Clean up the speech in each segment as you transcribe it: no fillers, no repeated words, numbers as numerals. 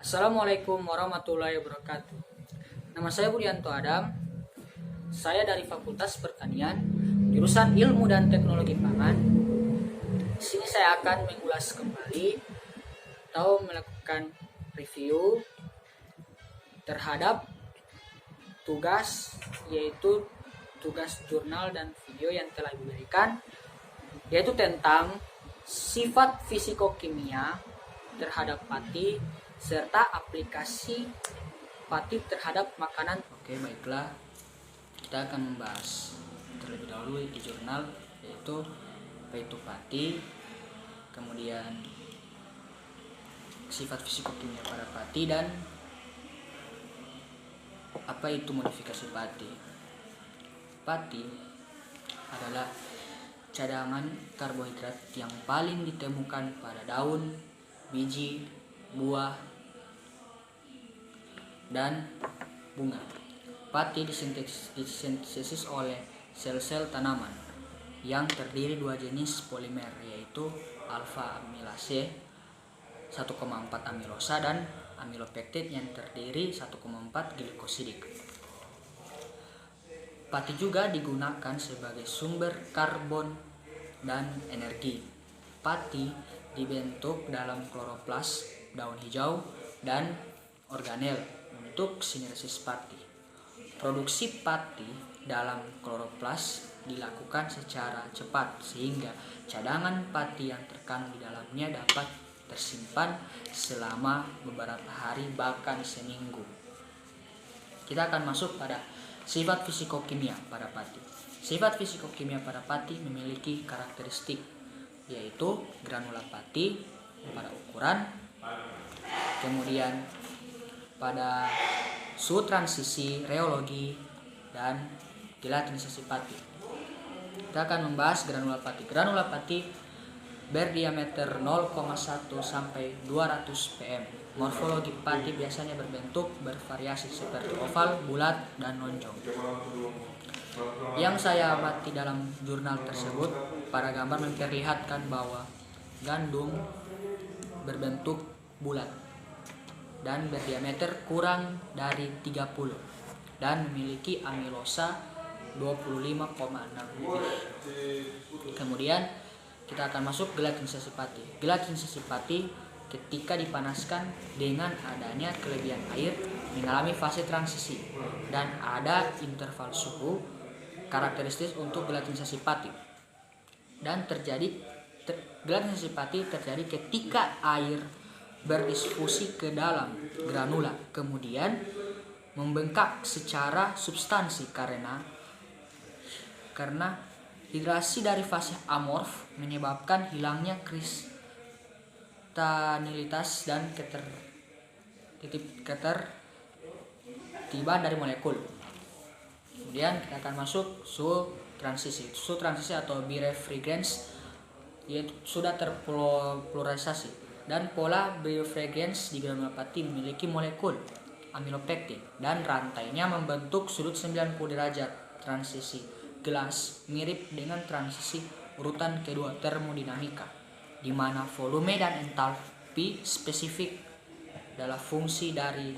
Assalamualaikum warahmatullahi wabarakatuh. Nama saya Budianto Adam. Saya dari Fakultas Pertanian, jurusan Ilmu dan Teknologi Pangan. Di sini saya akan mengulas kembali atau melakukan review terhadap tugas, yaitu tugas jurnal dan video yang telah diberikan, yaitu tentang sifat fisikokimia terhadap pati serta aplikasi pati terhadap makanan. Oke, baiklah. Kita akan membahas terlebih dahulu di jurnal, yaitu apa itu pati, kemudian sifat fisikokimia pada pati, dan apa itu modifikasi pati. Pati adalah cadangan karbohidrat yang paling ditemukan pada daun, biji, buah, dan bunga. Pati disintesis oleh sel-sel tanaman yang terdiri dua jenis polimer, yaitu alfa amilase 1,4 amilosa dan amilopektin yang terdiri 1,4 glikosidik. Pati juga digunakan sebagai sumber karbon dan energi. Pati dibentuk dalam kloroplas daun hijau dan organel untuk sintesis pati. Produksi pati dalam kloroplas dilakukan secara cepat sehingga cadangan pati yang terkandung di dalamnya dapat tersimpan selama beberapa hari bahkan seminggu. Kita akan masuk pada sifat fisikokimia pada pati. Sifat fisikokimia pada pati memiliki karakteristik, yaitu granula pati pada ukuran, kemudian pada suhu transisi, reologi, dan gelatinisasi pati. Kita akan membahas granula pati. Granula pati berdiameter 0,1 sampai 200 pm. Morfologi pati biasanya bervariasi seperti oval, bulat, dan lonjong. Yang saya amati dalam jurnal tersebut, pada gambar memperlihatkan bahwa gandum berbentuk bulat dan berdiameter kurang dari 30 dan memiliki amilosa 25,6 lebih. Kemudian kita akan masuk gelatinisasi pati. Gelatinisasi pati ketika dipanaskan dengan adanya kelebihan air mengalami fase transisi dan ada interval suhu karakteristik untuk gelatinisasi pati. Dan gelatinisasi pati terjadi ketika air berdisfusi ke dalam granula kemudian membengkak secara substansi karena hidrasi dari fase amorf menyebabkan hilangnya kristanilitas dan ketertiban dari molekul. Kemudian kita akan masuk suhu transisi. Suhu transisi atau birefringence yaitu sudah terpolarisasi, dan pola birefringence di granula pati memiliki molekul amilopektin dan rantainya membentuk sudut 90 derajat. Transisi gelas mirip dengan transisi urutan kedua termodinamika, di mana volume dan entalpi spesifik adalah fungsi dari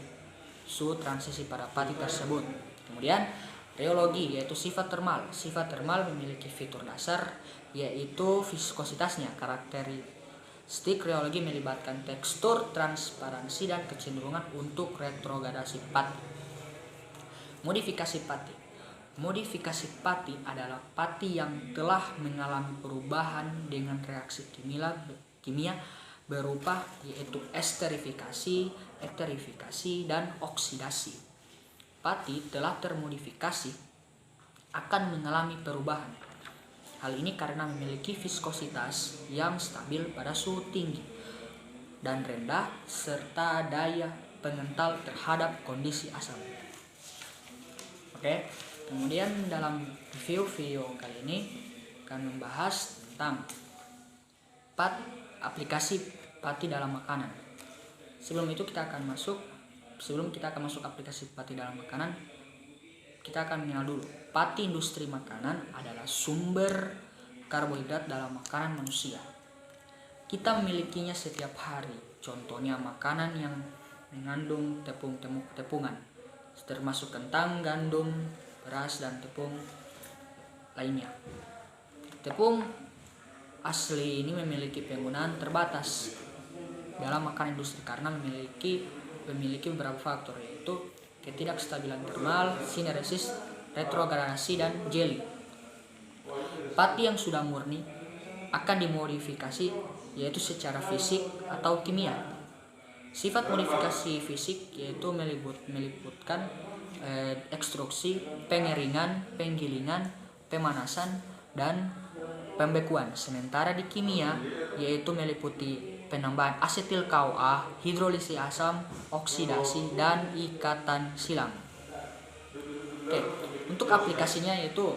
suhu transisi pada pati tersebut. Kemudian reologi yaitu sifat termal. Sifat termal memiliki fitur dasar yaitu viskositasnya. Karakteristik reologi melibatkan tekstur, transparansi, dan kecenderungan untuk retrogradasi pati. Modifikasi pati. Modifikasi pati adalah pati yang telah mengalami perubahan dengan reaksi kimia berupa yaitu esterifikasi, eterifikasi, dan oksidasi. Pati telah termodifikasi akan mengalami perubahan. Hal ini karena memiliki viskositas yang stabil pada suhu tinggi dan rendah serta daya pengental terhadap kondisi asam. Oke, kemudian dalam review video kali ini akan membahas tentang aplikasi pati dalam makanan. Sebelum kita akan masuk aplikasi pati dalam makanan, kita akan mengenal dulu. Pati industri makanan adalah sumber karbohidrat dalam makanan manusia. Kita memilikinya setiap hari. Contohnya makanan yang mengandung tepungan termasuk kentang, gandum, beras, dan tepung lainnya. Tepung asli ini memiliki penggunaan terbatas dalam makanan industri karena memiliki beberapa faktor, yaitu ketidakstabilan termal, sineresis, retrogradasi, dan jelly. Pati yang sudah murni akan dimodifikasi, yaitu secara fisik atau kimia. Sifat modifikasi fisik yaitu meliputkan ekstruksi, pengeringan, penggilingan, pemanasan, dan pembekuan. Sementara di kimia yaitu meliputi penambahan asetil KOA, hidrolisis asam, oksidasi, dan ikatan silang. Oke, untuk aplikasinya yaitu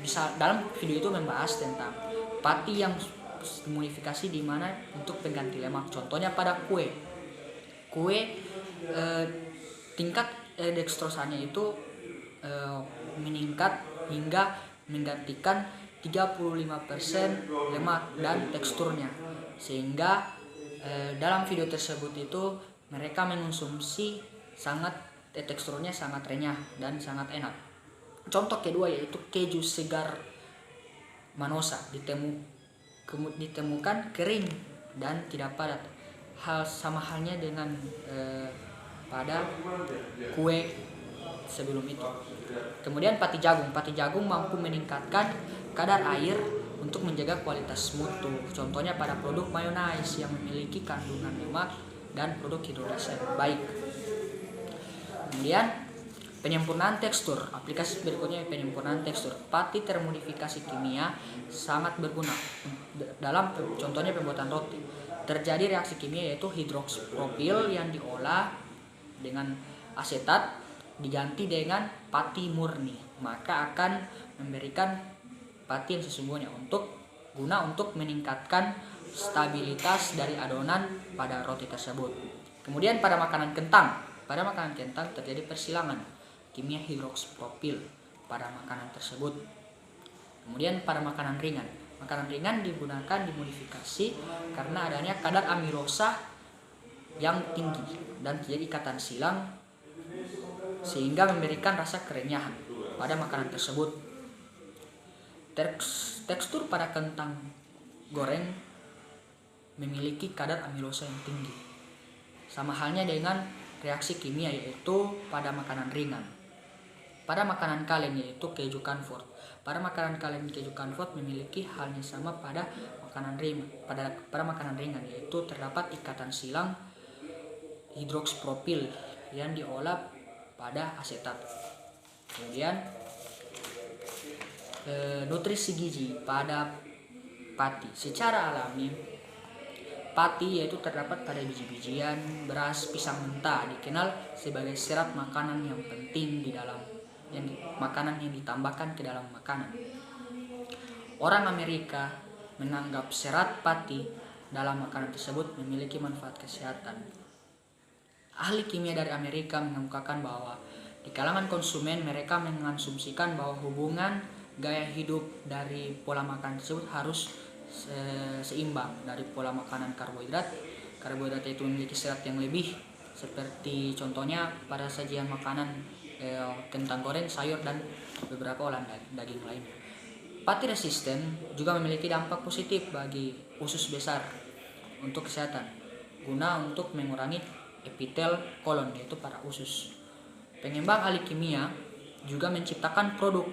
bisa dalam video itu membahas tentang pati yang dimodifikasi di mana untuk pengganti lemak. Contohnya pada kue tingkat dekstrosanya itu meningkat hingga menggantikan 35% lemak dan teksturnya, sehingga dalam video tersebut itu mereka mengonsumsi teksturnya sangat renyah dan sangat enak. Contoh kedua yaitu keju segar Manosa ditemukan kering dan tidak padat, sama halnya dengan pada kue sebelum itu. Kemudian pati jagung mampu meningkatkan kadar air untuk menjaga kualitas mutu. Contohnya pada produk mayonnaise yang memiliki kandungan lemak dan produk hidrolase baik. Kemudian penyempurnaan tekstur. Aplikasi berikutnya penyempurnaan tekstur. Pati termodifikasi kimia sangat berguna dalam contohnya pembuatan roti. Terjadi reaksi kimia yaitu hidrokspropil yang diolah dengan asetat diganti dengan pati murni, maka akan memberikan pati yang sesungguhnya guna untuk meningkatkan stabilitas dari adonan pada roti tersebut. Kemudian pada makanan kentang terjadi persilangan kimia hidrokspropil pada makanan tersebut. Kemudian pada makanan ringan digunakan dimodifikasi karena adanya kadar amilosa yang tinggi dan terjadi ikatan silang sehingga memberikan rasa kerenyahan pada makanan tersebut. Tekstur pada kentang goreng memiliki kadar amilosa yang tinggi, sama halnya dengan reaksi kimia yaitu pada makanan ringan. Pada makanan kaleng yaitu keju Comfort. Pada makanan kaleng keju Comfort memiliki halnya sama pada makanan ringan. Pada makanan ringan yaitu terdapat ikatan silang hidrokspropil yang diolah pada asetat. Kemudian nutrisi gizi pada pati. Secara alami pati yaitu terdapat pada biji-bijian, beras, pisang mentah, dikenal sebagai serat makanan yang penting di dalam makanan yang ditambahkan ke dalam makanan. Orang Amerika menganggap serat pati dalam makanan tersebut memiliki manfaat kesehatan. Ahli kimia dari Amerika mengemukakan bahwa di kalangan konsumen mereka mengasumsikan bahwa hubungan gaya hidup dari pola makan tersebut harus seimbang dari pola makanan karbohidrat itu memiliki serat yang lebih, seperti contohnya pada sajian makanan kentang goreng, sayur, dan beberapa olahan daging lainnya. Pati resisten juga memiliki dampak positif bagi usus besar untuk kesehatan, guna untuk mengurangi epitel kolon yaitu pada usus. Pengembang ahli kimia juga menciptakan produk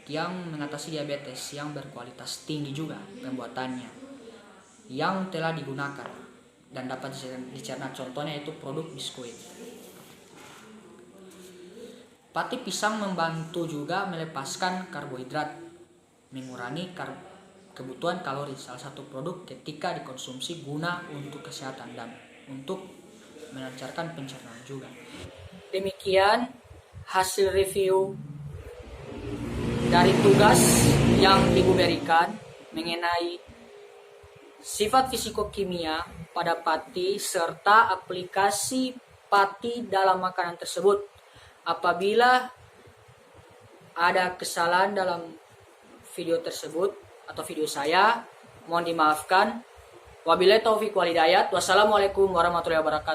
yang mengatasi diabetes yang berkualitas tinggi juga pembuatannya yang telah digunakan dan dapat dicerna, contohnya itu produk biskuit. Pati pisang membantu juga melepaskan karbohidrat, mengurangi kebutuhan kalori, salah satu produk ketika dikonsumsi guna untuk kesehatan dan untuk melancarkan pencernaan juga. Demikian hasil review dari tugas yang Ibu berikan mengenai sifat fisikokimia pada pati serta aplikasi pati dalam makanan tersebut. Apabila ada kesalahan dalam video tersebut atau video saya, mohon dimaafkan. Wabillahi taufiq wal hidayah. Wassalamualaikum warahmatullahi wabarakatuh.